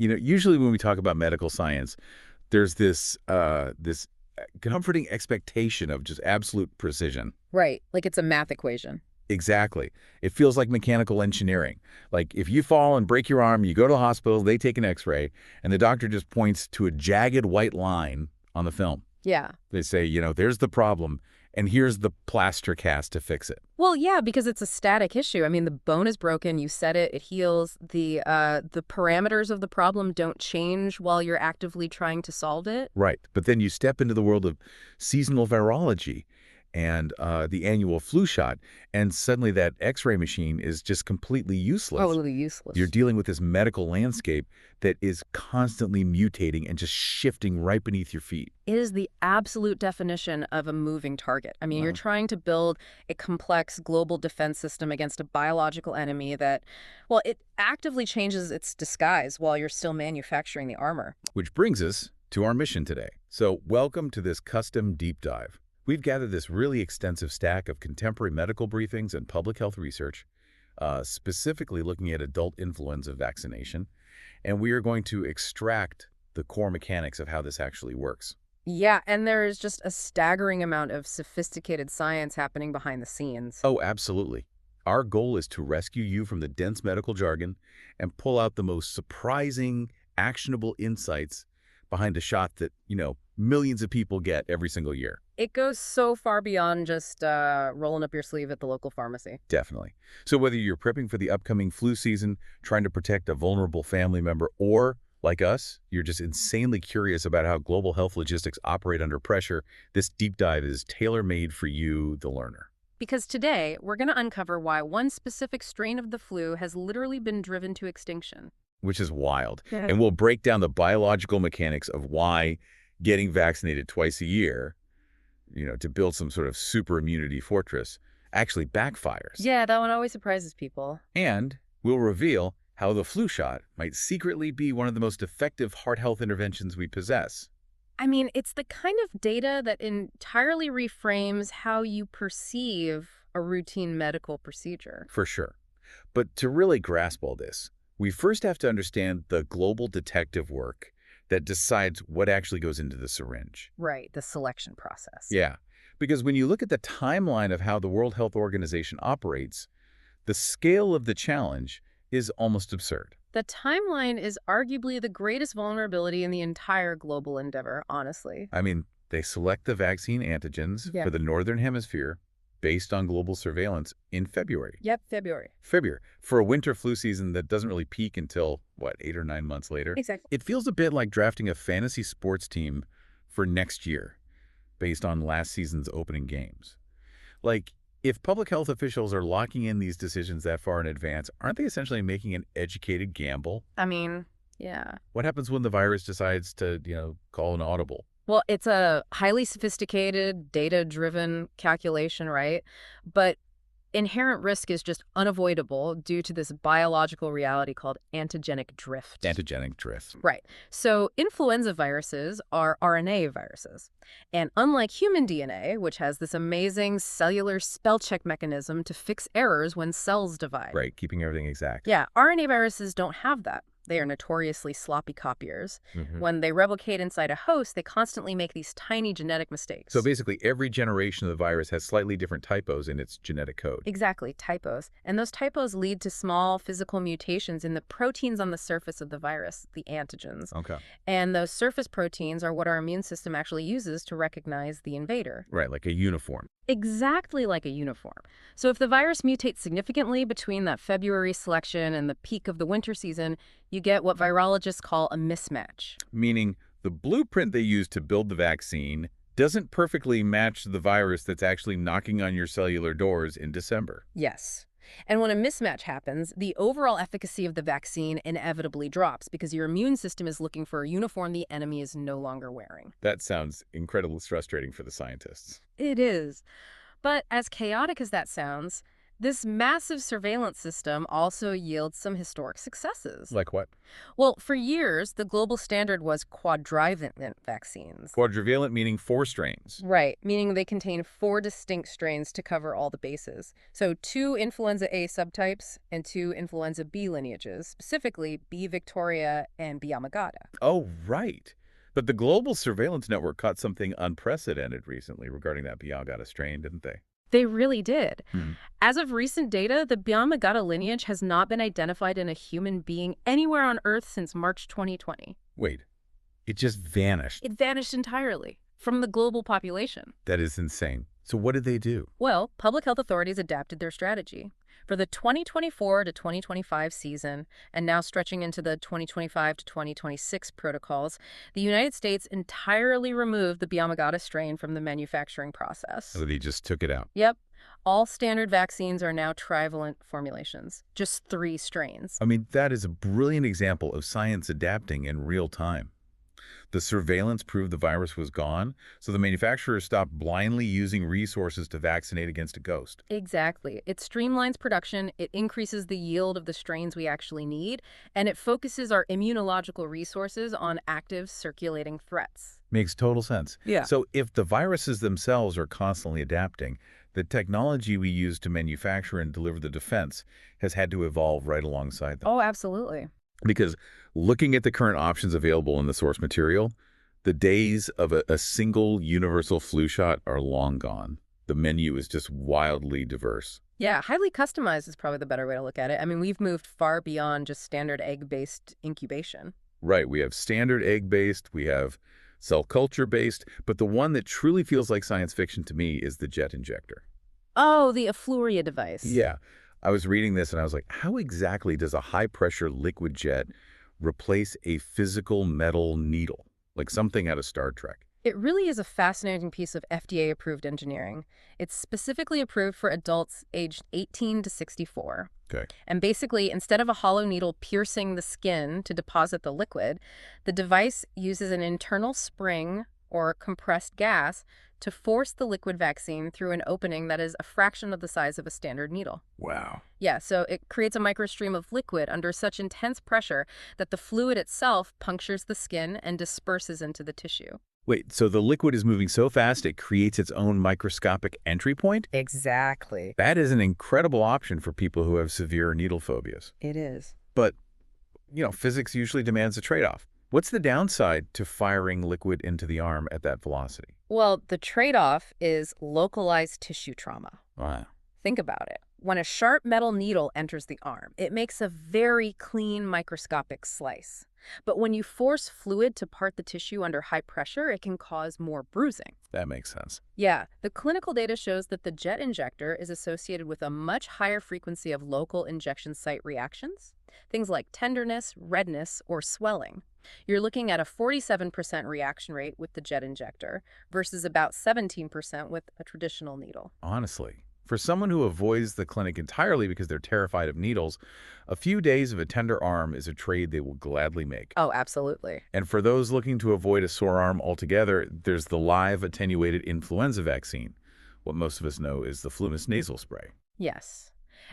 Usually when we talk about medical science, there's this comforting expectation of just absolute precision. Right, like it's a math equation. Exactly. It feels like mechanical engineering. Like if you fall and break your arm, you go to the hospital, they take an X-ray, and the doctor just points to a jagged white line on the film. Yeah. They say, there's the problem, and here's the plaster cast to fix it. Well, yeah, because it's a static issue. I mean, the bone is broken, you set it, it heals. The parameters of the problem don't change while you're actively trying to solve it. Right. But then you step into the world of seasonal virology and the annual flu shot, and suddenly that X-ray machine is just completely useless. Totally useless. You're dealing with this medical landscape that is constantly mutating and just shifting right beneath your feet. It is the absolute definition of a moving target. I mean, you're trying to build a complex global defense system against a biological enemy that, well, it actively changes its disguise while you're still manufacturing the armor. Which brings us to our mission today. So welcome to this custom deep dive. We've gathered this really extensive stack of contemporary medical briefings and public health research, specifically looking at adult influenza vaccination, and we are going to extract the core mechanics of how this actually works. Yeah, and there is just a staggering amount of sophisticated science happening behind the scenes. Oh, absolutely. Our goal is to rescue you from the dense medical jargon and pull out the most surprising, actionable insights behind a shot that, millions of people get every single year. It goes so far beyond just rolling up your sleeve at the local pharmacy. Definitely. So whether you're prepping for the upcoming flu season, trying to protect a vulnerable family member, or, like us, you're just insanely curious about how global health logistics operate under pressure, this deep dive is tailor-made for you, the learner. Because today, we're going to uncover why one specific strain of the flu has literally been driven to extinction. Which is wild. Yeah. And we'll break down the biological mechanics of why getting vaccinated twice a year, to build some sort of super immunity fortress, actually backfires. Yeah, that one always surprises people. And we'll reveal how the flu shot might secretly be one of the most effective heart health interventions we possess. I mean, it's the kind of data that entirely reframes how you perceive a routine medical procedure. For sure. But to really grasp all this, we first have to understand the global detective work that decides what actually goes into the syringe. Right, the selection process. Yeah, because when you look at the timeline of how the World Health Organization operates, the scale of the challenge is almost absurd. The timeline is arguably the greatest vulnerability in the entire global endeavor, honestly. I mean, they select the vaccine antigens for the Northern Hemisphere based on global surveillance in February. Yep, February. For a winter flu season that doesn't really peak until, 8 or 9 months later? Exactly. It feels a bit like drafting a fantasy sports team for next year based on last season's opening games. Like, if public health officials are locking in these decisions that far in advance, aren't they essentially making an educated gamble? I mean, yeah. What happens when the virus decides to, call an audible? Well, it's a highly sophisticated, data-driven calculation, right? But inherent risk is just unavoidable due to this biological reality called antigenic drift. Antigenic drift. Right. So influenza viruses are RNA viruses. And unlike human DNA, which has this amazing cellular spell check mechanism to fix errors when cells divide. Right, keeping everything exact. Yeah, RNA viruses don't have that. They are notoriously sloppy copiers. When they replicate inside a host, they constantly make these tiny genetic mistakes. So basically, every generation of the virus has slightly different typos in its genetic code. Exactly, typos. And those typos lead to small physical mutations in the proteins on the surface of the virus, the antigens. Okay. And those surface proteins are what our immune system actually uses to recognize the invader. Right, like a uniform. Exactly like a uniform. So if the virus mutates significantly between that February selection and the peak of the winter season, you get what virologists call a mismatch. Meaning the blueprint they use to build the vaccine doesn't perfectly match the virus that's actually knocking on your cellular doors in December. Yes. And when a mismatch happens, the overall efficacy of the vaccine inevitably drops because your immune system is looking for a uniform the enemy is no longer wearing. That sounds incredibly frustrating for the scientists. It is. But as chaotic as that sounds, This massive surveillance system also yields some historic successes. Like what? Well, for years, the global standard was quadrivalent vaccines. Quadrivalent meaning 4 strains. Right, meaning they contain 4 distinct strains to cover all the bases. So 2 influenza A subtypes and 2 influenza B lineages, specifically B Victoria and B Yamagata. Oh, right. But the global surveillance network caught something unprecedented recently regarding that Biagata strain, didn't they? They really did. Hmm. As of recent data, the Yamagata lineage has not been identified in a human being anywhere on Earth since March 2020. Wait, it just vanished. It vanished entirely from the global population. That is insane. So what did they do? Well, public health authorities adapted their strategy. For the 2024 to 2025 season, and now stretching into the 2025 to 2026 protocols, the United States entirely removed the Yamagata strain from the manufacturing process. So they just took it out. Yep. All standard vaccines are now trivalent formulations, just 3 strains. I mean, that is a brilliant example of science adapting in real time. The surveillance proved the virus was gone, so the manufacturers stopped blindly using resources to vaccinate against a ghost. Exactly. It streamlines production, it increases the yield of the strains we actually need, and it focuses our immunological resources on active circulating threats. Makes total sense. Yeah. So if the viruses themselves are constantly adapting, the technology we use to manufacture and deliver the defense has had to evolve right alongside them. Oh, absolutely. Because looking at the current options available in the source material, the days of a single universal flu shot are long gone. The menu is just wildly diverse. Yeah, highly customized is probably the better way to look at it. I mean, we've moved far beyond just standard egg-based incubation. Right, we have standard egg-based, we have cell culture-based, but the one that truly feels like science fiction to me is the jet injector. Oh, the Afluria device. Yeah, I was reading this and I was like, how exactly does a high-pressure liquid jet replace a physical metal needle, like something out of Star Trek? It really is a fascinating piece of FDA-approved engineering. It's specifically approved for adults aged 18 to 64. Okay. And basically, instead of a hollow needle piercing the skin to deposit the liquid, the device uses an internal spring or compressed gas to force the liquid vaccine through an opening that is a fraction of the size of a standard needle. Wow. Yeah, so it creates a microstream of liquid under such intense pressure that the fluid itself punctures the skin and disperses into the tissue. Wait, so the liquid is moving so fast it creates its own microscopic entry point? Exactly. That is an incredible option for people who have severe needle phobias. It is. But, physics usually demands a trade-off. What's the downside to firing liquid into the arm at that velocity? Well, the trade-off is localized tissue trauma. Wow. Think about it. When a sharp metal needle enters the arm, it makes a very clean microscopic slice. But when you force fluid to part the tissue under high pressure, it can cause more bruising. That makes sense. Yeah, the clinical data shows that the jet injector is associated with a much higher frequency of local injection site reactions, things like tenderness, redness, or swelling. You're looking at a 47% reaction rate with the jet injector versus about 17% with a traditional needle. Honestly, for someone who avoids the clinic entirely because they're terrified of needles, a few days of a tender arm is a trade they will gladly make. Oh, absolutely. And for those looking to avoid a sore arm altogether, there's the live attenuated influenza vaccine. What most of us know is the Flumist nasal spray. Yes.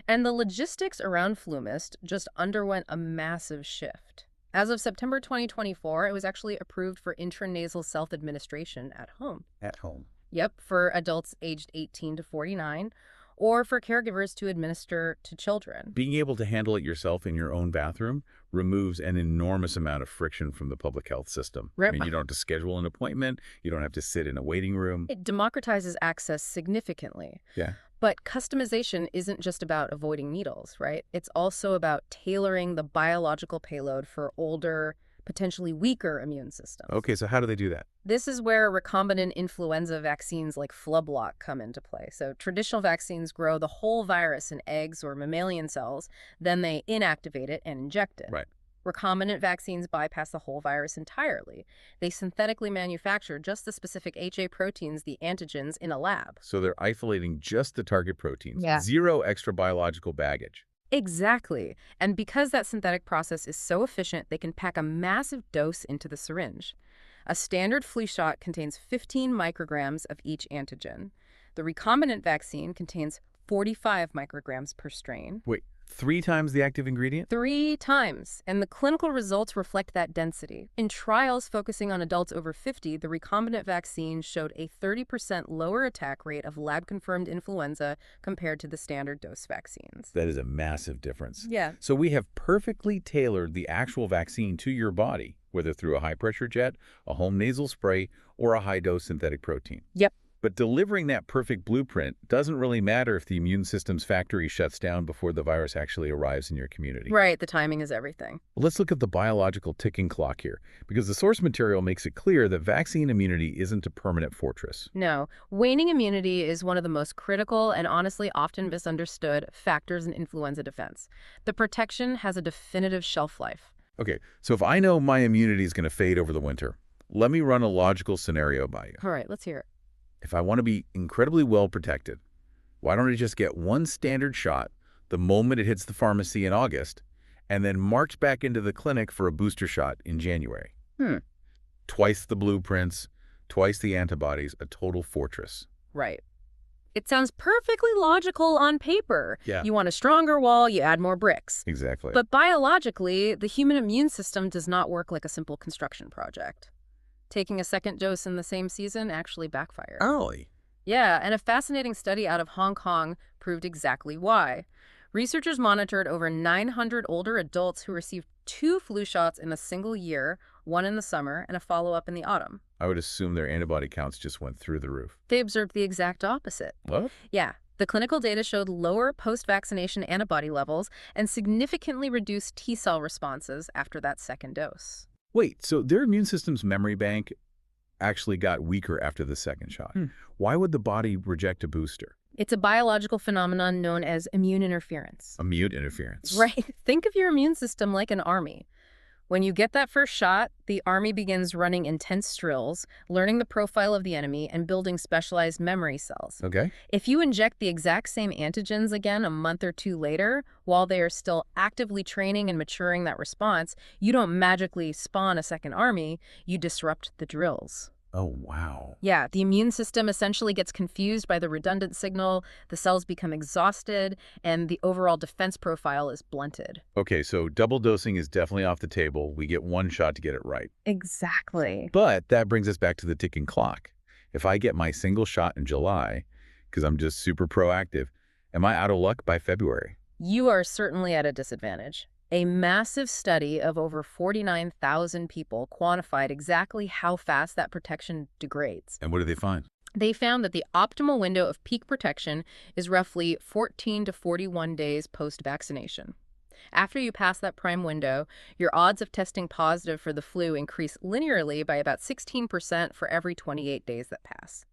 And the logistics around Flumist just underwent a massive shift. As of September 2024, it was actually approved for intranasal self-administration at home. At home. Yep, for adults aged 18 to 49, or for caregivers to administer to children. Being able to handle it yourself in your own bathroom removes an enormous amount of friction from the public health system. Right. I mean, you don't have to schedule an appointment. You don't have to sit in a waiting room. It democratizes access significantly. Yeah. But customization isn't just about avoiding needles, right? It's also about tailoring the biological payload for older, potentially weaker immune systems. Okay, so how do they do that? This is where recombinant influenza vaccines like Flublock come into play. So traditional vaccines grow the whole virus in eggs or mammalian cells, then they inactivate it and inject it. Right. Recombinant vaccines bypass the whole virus entirely. They synthetically manufacture just the specific HA proteins, the antigens, in a lab. So they're isolating just the target proteins. Yeah. Zero extra biological baggage. Exactly. And because that synthetic process is so efficient, they can pack a massive dose into the syringe. A standard flu shot contains 15 micrograms of each antigen. The recombinant vaccine contains 45 micrograms per strain. Wait, 3 times the active ingredient? 3 times. And the clinical results reflect that density. In trials focusing on adults over 50, the recombinant vaccine showed a 30% lower attack rate of lab-confirmed influenza compared to the standard dose vaccines. That is a massive difference. Yeah. So we have perfectly tailored the actual vaccine to your body, whether through a high-pressure jet, a home nasal spray, or a high-dose synthetic protein. Yep. But delivering that perfect blueprint doesn't really matter if the immune system's factory shuts down before the virus actually arrives in your community. Right, the timing is everything. Let's look at the biological ticking clock here, because the source material makes it clear that vaccine immunity isn't a permanent fortress. No, waning immunity is one of the most critical and honestly often misunderstood factors in influenza defense. The protection has a definitive shelf life. Okay, so if I know my immunity is going to fade over the winter, let me run a logical scenario by you. All right, let's hear it. If I want to be incredibly well protected, why don't I just get one standard shot the moment it hits the pharmacy in August, and then march back into the clinic for a booster shot in January? Twice the blueprints, twice the antibodies, a total fortress. Right. It sounds perfectly logical on paper. Yeah. You want a stronger wall, you add more bricks. Exactly. But biologically, the human immune system does not work like a simple construction project. Taking a second dose in the same season actually backfired. Early. Yeah, and a fascinating study out of Hong Kong proved exactly why. Researchers monitored over 900 older adults who received 2 flu shots in a single year, one in the summer and a follow-up in the autumn. I would assume their antibody counts just went through the roof. They observed the exact opposite. What? Yeah, the clinical data showed lower post-vaccination antibody levels and significantly reduced T-cell responses after that second dose. Wait, so their immune system's memory bank actually got weaker after the second shot. Why would the body reject a booster? It's a biological phenomenon known as immune interference. Immune interference. Right. Think of your immune system like an army. When you get that first shot, the army begins running intense drills, learning the profile of the enemy, and building specialized memory cells. Okay. If you inject the exact same antigens again a month or 2 later, while they are still actively training and maturing that response, you don't magically spawn a second army, you disrupt the drills. Oh, wow. Yeah, the immune system essentially gets confused by the redundant signal, the cells become exhausted, and the overall defense profile is blunted. Okay, so double dosing is definitely off the table. We get one shot to get it right. Exactly. But that brings us back to the ticking clock. If I get my single shot in July, because I'm just super proactive, am I out of luck by February? You are certainly at a disadvantage. A massive study of over 49,000 people quantified exactly how fast that protection degrades. And what do they find? They found that the optimal window of peak protection is roughly 14 to 41 days post-vaccination. After you pass that prime window, your odds of testing positive for the flu increase linearly by about 16% for every 28 days that pass.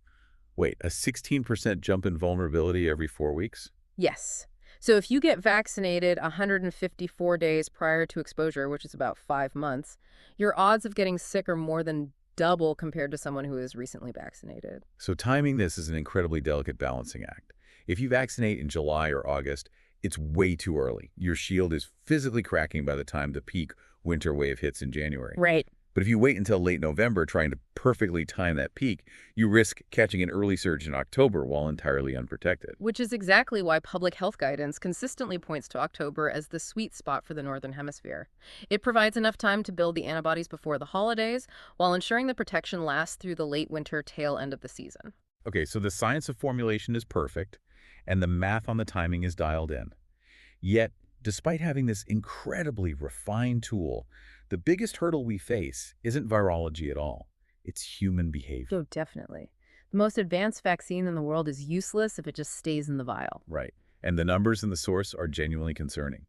Wait, a 16% jump in vulnerability every 4 weeks? Yes. So if you get vaccinated 154 days prior to exposure, which is about 5 months, your odds of getting sick are more than double compared to someone who is recently vaccinated. So timing this is an incredibly delicate balancing act. If you vaccinate in July or August, it's way too early. Your shield is physically cracking by the time the peak winter wave hits in January. Right. But if you wait until late November trying to perfectly time that peak, you risk catching an early surge in October while entirely unprotected. Which is exactly why public health guidance consistently points to October as the sweet spot for the Northern Hemisphere. It provides enough time to build the antibodies before the holidays, while ensuring the protection lasts through the late winter tail end of the season. Okay, so the science of formulation is perfect, and the math on the timing is dialed in. Yet, despite having this incredibly refined tool, the biggest hurdle we face isn't virology at all. It's human behavior. Oh, definitely. The most advanced vaccine in the world is useless if it just stays in the vial. Right. And the numbers in the source are genuinely concerning.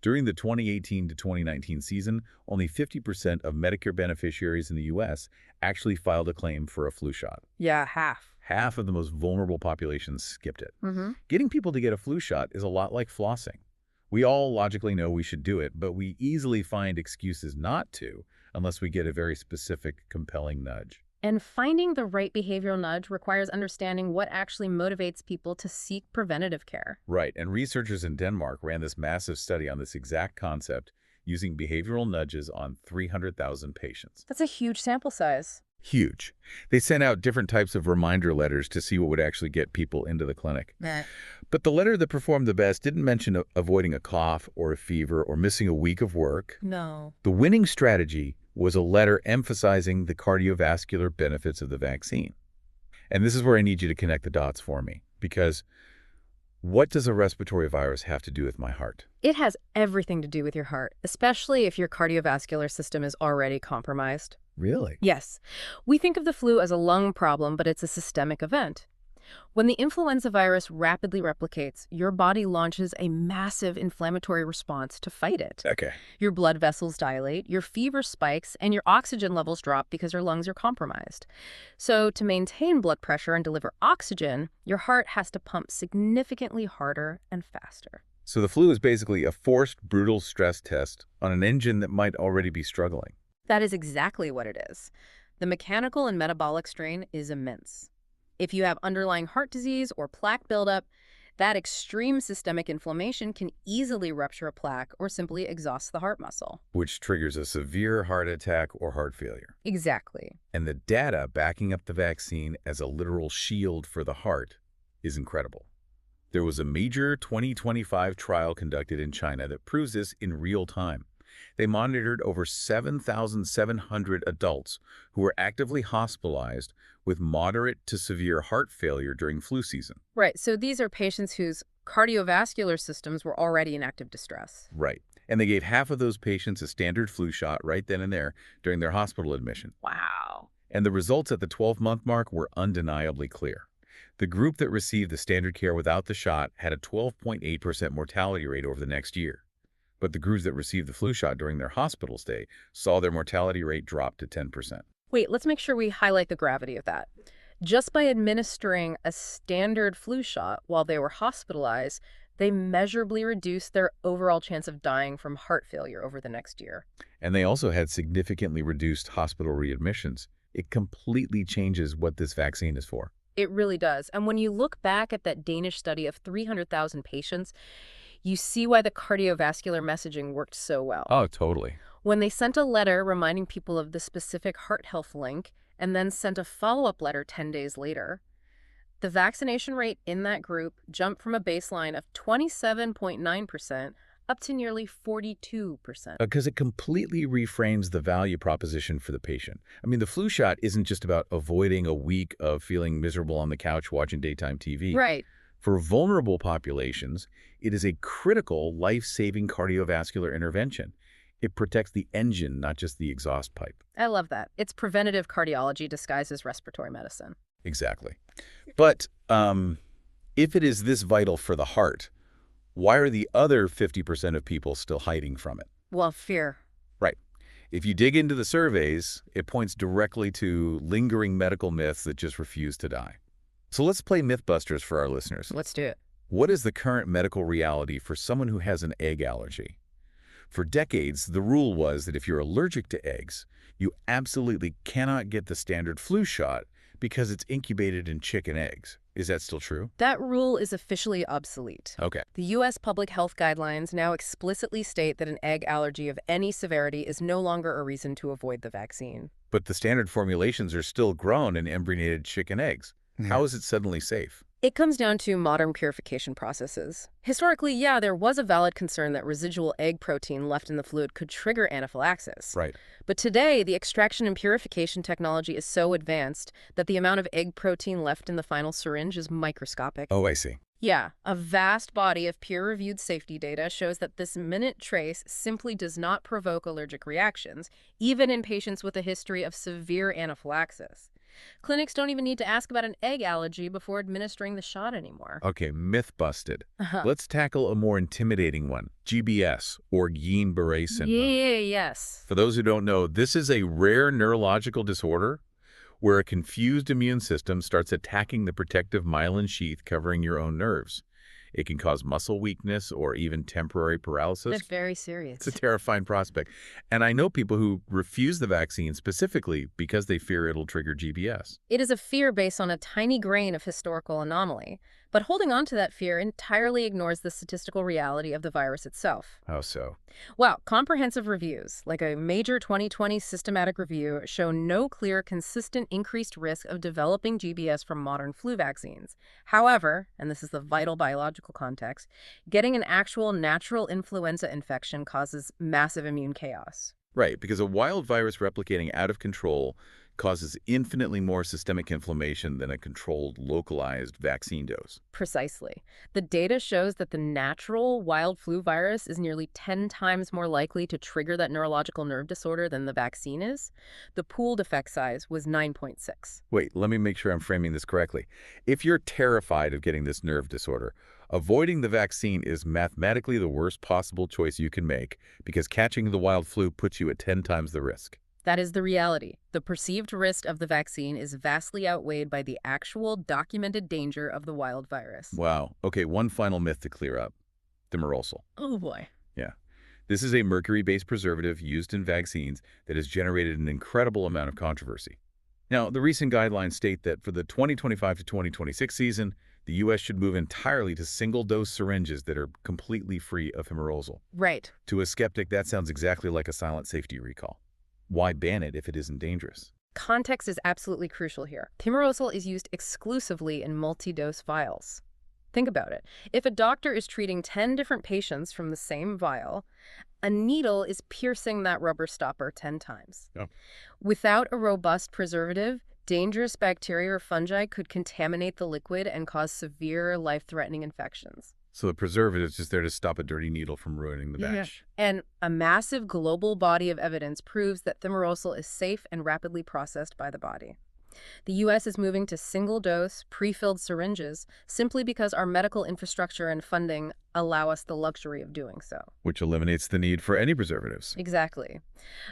During the 2018 to 2019 season, only 50% of Medicare beneficiaries in the U.S. actually filed a claim for a flu shot. Yeah, half. Half of the most vulnerable populations skipped it. Getting people to get a flu shot is a lot like flossing. We all logically know we should do it, but we easily find excuses not to unless we get a very specific, compelling nudge. And finding the right behavioral nudge requires understanding what actually motivates people to seek preventative care. Right, and researchers in Denmark ran this massive study on this exact concept using behavioral nudges on 300,000 patients. That's a huge sample size. Huge. They sent out different types of reminder letters to see what would actually get people into the clinic. Nah. But the letter that performed the best didn't mention avoiding a cough or a fever or missing a week of work. No. The winning strategy was a letter emphasizing the cardiovascular benefits of the vaccine. And this is where I need you to connect the dots for me, because what does a respiratory virus have to do with my heart? It has everything to do with your heart, especially if your cardiovascular system is already compromised. Really? Yes. We think of the flu as a lung problem, but it's a systemic event. When the influenza virus rapidly replicates, your body launches a massive inflammatory response to fight it. Okay. Your blood vessels dilate, your fever spikes, and your oxygen levels drop because your lungs are compromised. So to maintain blood pressure and deliver oxygen, your heart has to pump significantly harder and faster. So the flu is basically a forced, brutal stress test on an engine that might already be struggling. That is exactly what it is. The mechanical and metabolic strain is immense. If you have underlying heart disease or plaque buildup, that extreme systemic inflammation can easily rupture a plaque or simply exhaust the heart muscle. Which triggers a severe heart attack or heart failure. Exactly. And the data backing up the vaccine as a literal shield for the heart is incredible. There was a major 2025 trial conducted in China that proves this in real time. They monitored over 7,700 adults who were actively hospitalized with moderate to severe heart failure during flu season. Right, so these are patients whose cardiovascular systems were already in active distress. Right. And they gave half of those patients a standard flu shot right then and there during their hospital admission. Wow. And the results at the 12-month mark were undeniably clear. The group that received the standard care without the shot had a 12.8% mortality rate over the next year. But the groups that received the flu shot during their hospital stay saw their mortality rate drop to 10%. Wait, let's make sure we highlight the gravity of that. Just by administering a standard flu shot while they were hospitalized, they measurably reduced their overall chance of dying from heart failure over the next year. And they also had significantly reduced hospital readmissions. It completely changes what this vaccine is for. It really does. And when you look back at that Danish study of 300,000 patients, you see why the cardiovascular messaging worked so well. Oh, totally. When they sent a letter reminding people of the specific heart health link and then sent a follow-up letter 10 days later, the vaccination rate in that group jumped from a baseline of 27.9% up to nearly 42%. Because it completely reframes the value proposition for the patient. I mean, the flu shot isn't just about avoiding a week of feeling miserable on the couch watching daytime TV. Right. For vulnerable populations, it is a critical life-saving cardiovascular intervention. It protects the engine, not just the exhaust pipe. I love that. It's preventative cardiology disguised as respiratory medicine. Exactly. But if it is this vital for the heart, why are the other 50% of people still hiding from it? Well, fear. Right. If you dig into the surveys, it points directly to lingering medical myths that just refuse to die. So let's play Mythbusters for our listeners. Let's do it. What is the current medical reality for someone who has an egg allergy? For decades, the rule was that if you're allergic to eggs, you absolutely cannot get the standard flu shot because it's incubated in chicken eggs. Is that still true? That rule is officially obsolete. Okay. The U.S. public health guidelines now explicitly state that an egg allergy of any severity is no longer a reason to avoid the vaccine. But the standard formulations are still grown in embryonated chicken eggs. How is it suddenly safe? It comes down to modern purification processes. Historically, yeah, there was a valid concern that residual egg protein left in the fluid could trigger anaphylaxis. Right. But today, the extraction and purification technology is so advanced that the amount of egg protein left in the final syringe is microscopic. Oh, I see. Yeah, a vast body of peer-reviewed safety data shows that this minute trace simply does not provoke allergic reactions, even in patients with a history of severe anaphylaxis. Clinics don't even need to ask about an egg allergy before administering the shot anymore. Okay, myth busted. Let's tackle a more intimidating one, GBS, or Guillain-Barré syndrome. Yes. For those who don't know, this is a rare neurological disorder where a confused immune system starts attacking the protective myelin sheath covering your own nerves. It can cause muscle weakness or even temporary paralysis. That's very It's a serious. terrifying prospect. And I know people who refuse the vaccine specifically because they fear it'll trigger GBS. It is a fear based on a tiny grain of historical anomaly, but holding on to that fear entirely ignores the statistical reality of the virus itself. How so? Well, comprehensive reviews, like a major 2020 systematic review, show no clear, consistent increased risk of developing GBS from modern flu vaccines. However, and this is the vital biological context, getting an actual natural influenza infection causes massive immune chaos. Right, because a wild virus replicating out of control causes infinitely more systemic inflammation than a controlled, localized vaccine dose. Precisely. The data shows that the natural wild flu virus is nearly 10 times more likely to trigger that neurological nerve disorder than the vaccine is. The pooled effect size was 9.6. Wait, let me make sure I'm framing this correctly. If you're terrified of getting this nerve disorder, avoiding the vaccine is mathematically the worst possible choice you can make because catching the wild flu puts you at 10 times the risk. That is the reality. The perceived risk of the vaccine is vastly outweighed by the actual documented danger of the wild virus. Wow. Okay, one final myth to clear up. Thimerosal. Oh boy. Yeah. This is a mercury-based preservative used in vaccines that has generated an incredible amount of controversy. Now, the recent guidelines state that for the 2025 to 2026 season, the U.S. should move entirely to single-dose syringes that are completely free of thimerosal. Right. To a skeptic, that sounds exactly like a silent safety recall. Why ban it if it isn't dangerous? Context is absolutely crucial here. Thimerosal is used exclusively in multi-dose vials. Think about it. If a doctor is treating 10 different patients from the same vial, a needle is piercing that rubber stopper 10 times. Oh. Without a robust preservative, dangerous bacteria or fungi could contaminate the liquid and cause severe, life-threatening infections. So the preservative is just there to stop a dirty needle from ruining the batch. And a massive global body of evidence proves that thimerosal is safe and rapidly processed by the body. The U.S. is moving to single-dose, pre-filled syringes simply because our medical infrastructure and funding allow us the luxury of doing so. Which eliminates the need for any preservatives. Exactly.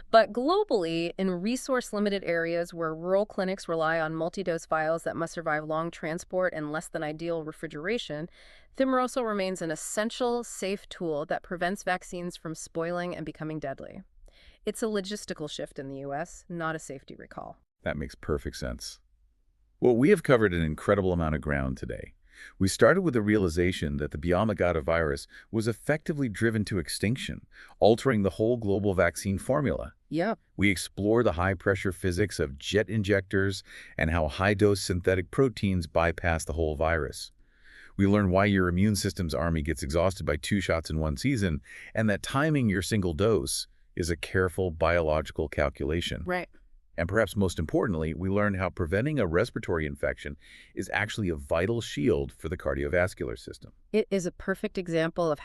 But globally, in resource-limited areas where rural clinics rely on multi-dose vials that must survive long transport and less than ideal refrigeration, thimerosal remains an essential, safe tool that prevents vaccines from spoiling and becoming deadly. It's a logistical shift in the U.S., not a safety recall. That makes perfect sense. Well, we have covered an incredible amount of ground today. We started with the realization that the Biomagata virus was effectively driven to extinction, altering the whole global vaccine formula. Yeah. We explored the high-pressure physics of jet injectors and how high-dose synthetic proteins bypass the whole virus. We learned why your immune system's army gets exhausted by 2 shots in one season, and that timing your single dose is a careful biological calculation. Right. And perhaps most importantly, we learned how preventing a respiratory infection is actually a vital shield for the cardiovascular system. It is a perfect example of